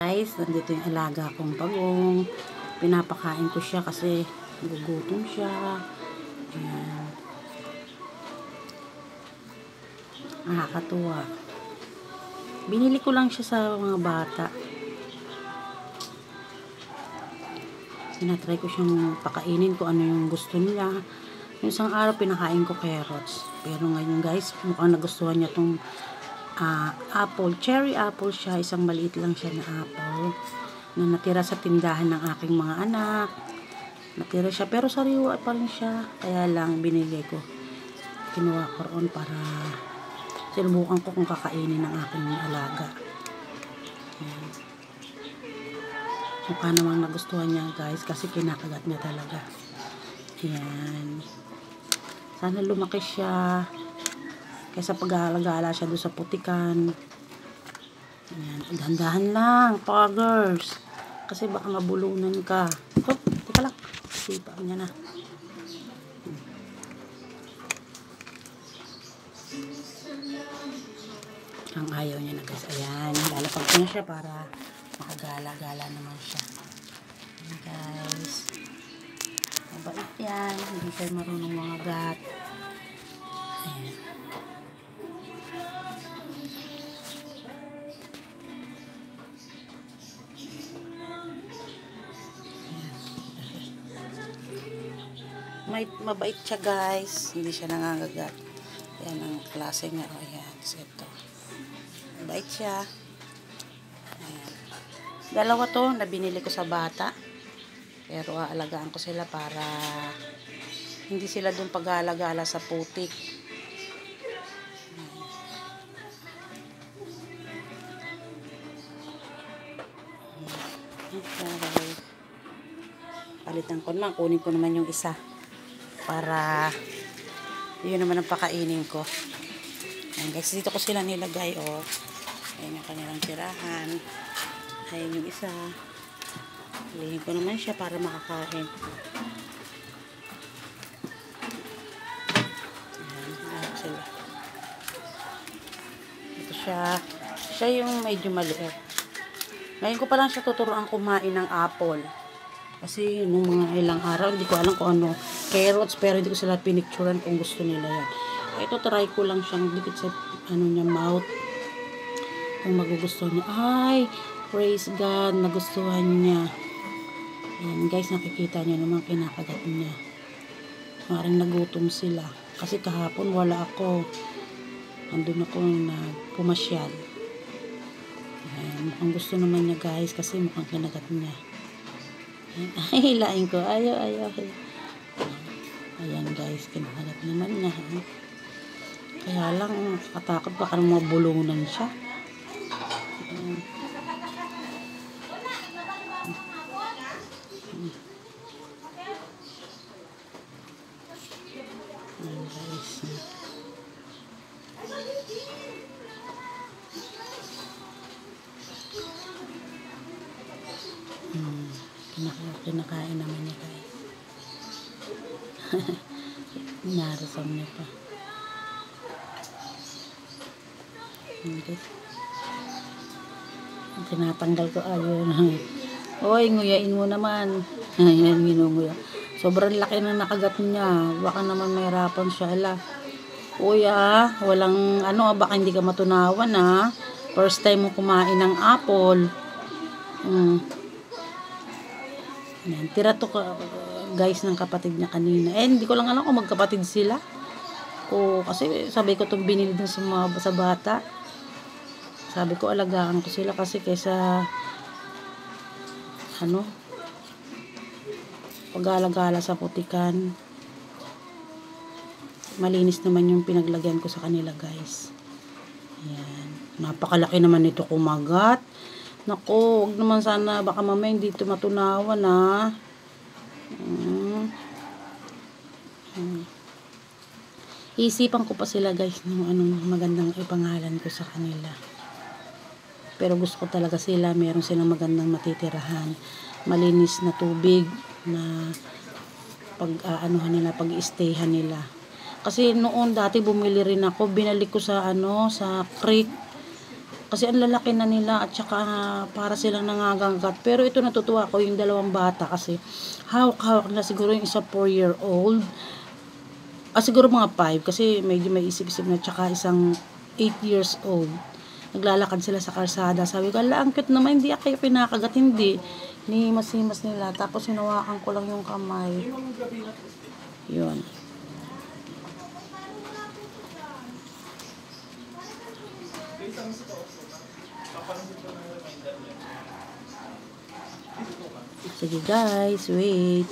Guys, nandito yung alaga kong pagong. Pinapakain ko siya kasi gugutom siya. Ayan. Nakakatuwa. Binili ko lang siya sa mga bata. Sinatry ko siyang pakainin kung ano yung gusto nila. Yung isang araw pinakain ko carrots. Pero ngayon guys, mukhang nagustuhan niya tong apple. Cherry apple siya. Isang maliit lang siya na apple na natira sa tindahan ng aking mga anak. Natira siya pero sariwa pa rin siya. Kaya lang binigay ko. Kinuha ko roon para sinubukan ko kung kakainin ng aking alaga. Ayan. Mukha namang nagustuhan niya guys kasi kinakagat niya talaga. Ayan. Sana lumaki siya kaysa pag-aalagala siya doon sa putikan. Ayan. Dahan-dahan lang, poggers. Kasi baka mabulunan ka. Oh, teka lang. Sipa niya na. Ang ayaw niya na guys. Ayan. Lalapag ko na siya para makagala-gala naman siya. Ayan guys. Mabait yan. Hindi siya marunong mga gat. Ayan. Mabait siya guys. Hindi siya nangangagat. Ayan ang klase niya. O ayan. Ito. Mabait siya. Ayan. Dalawa to na binili ko sa bata. Pero aalagaan ko sila para hindi sila dun pag-aalagala sa putik. Okay. Palitan ko naman. Kunin ko naman yung isa. Para yun naman ang pakainin ko. Ayan guys. Dito ko sila nilagay. Oh. Ayan yung kanilang tirahan. Ayan yung isa. Lihin ko naman siya para makakain. Ayan sila. Ito siya. Siya yung medyo maliit. Ngayon ko pa lang siya tuturuan kumain ng apple. Kasi nung mga ilang araw, hindi ko alam kung ano, carrots, pero hindi ko sila pinicturean kung gusto nila yan. Ito, try ko lang siyang dikit sa, niya, mouth. Kung magugustuhan niya. Ay, praise God, nagustuhan niya. Ayan, guys, nakikita niya naman kinakagat niya. Maring nagutom sila. Kasi kahapon, wala ako. Andun ako na pumasyal. Ayan, mukhang gusto naman niya, guys, kasi mukhang kinagat niya. Ay, hilain ko. Ayaw. Ayan guys, kinakagat naman niya. Kaya lang, katakot baka mabulunan siya. Ayan. Ayan guys. Kinakain naman niya guys. Narasam niya pa. Okay. Tinatanggal ko ayun. Oy, nguyain mo naman. Ayan, minunguya. Sobrang laki na nakagat niya. Baka naman mahirapan siya. Ala. Uy walang baka hindi ka matunawan First time mo kumain ng apple. Ayan, tira to guys ng kapatid niya kanina. Hindi ko lang alam kung magkapatid sila. Kasi sabi ko itong binili dun sa bata. Sabi ko alagaan ko sila kasi kaysa pag-alagala sa putikan. Malinis naman yung pinaglagyan ko sa kanila guys. Ayan. Napakalaki naman nito kumagat. Naku, huwag naman sana, baka mamaya hindi ito matunawan Isipan ko pa sila guys ng anong magandang ipangalan ko sa kanila. Pero gusto ko talaga sila, meron silang magandang matitirahan. Malinis na tubig na pag-i-stayhan nila. Kasi noon dati bumili rin ako, binalik ko sa sa creek. Kasi ang lalaki na nila at saka para silang nanganganggat. Pero ito natutuwa ko yung dalawang bata kasi hawak-hawak na siguro yung isa 4-year-old. Siguro mga 5 kasi medyo may isip-isip na tsaka isang 8 years old. Naglalakad sila sa kalsada. Sabi ko, ala, ang cute naman, hindi kayo pinakagat, hindi. Himas-himas nila. Tapos hinawakan ko lang yung kamay. Yun. Sige guys, wait.